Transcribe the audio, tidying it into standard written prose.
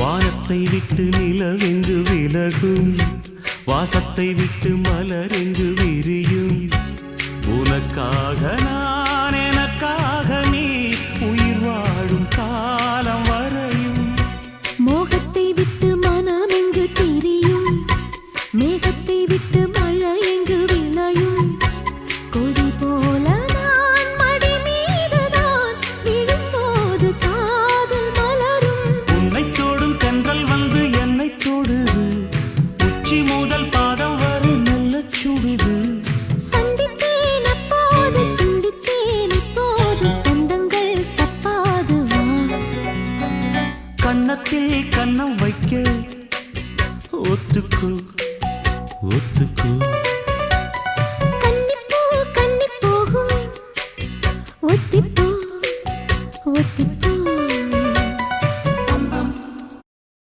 வானத்தை விட்டு நிலவெங்கு விலகும், வாசத்தை விட்டு மலரெங்கு விரியும். உனக்காக நான், எனக்காக நீ, உயிர் வாழும் காலம் வரையும். மோகத்தை விட்டு மனம் எங்கு திரியும், மேகத்தை விட்டு மழை எங்கு விளையும். கொடி போல நான் மடி மீதுதான் விழும்போது காதல் மலரும். உன்னை தோடும் தென்றல் வந்து என்னை தொடுது, உச்சி முதல் பாதம் வரை நல்ல சுடுது. சந்தித்தேன் அப்போது, சிந்தித்தேன் இப்போது, சொந்தங்கள் தப்பாது வா. கன்னத்தில் கன்னம் வைக்க ஒத்துக்கோ ஒத்துக்கோ.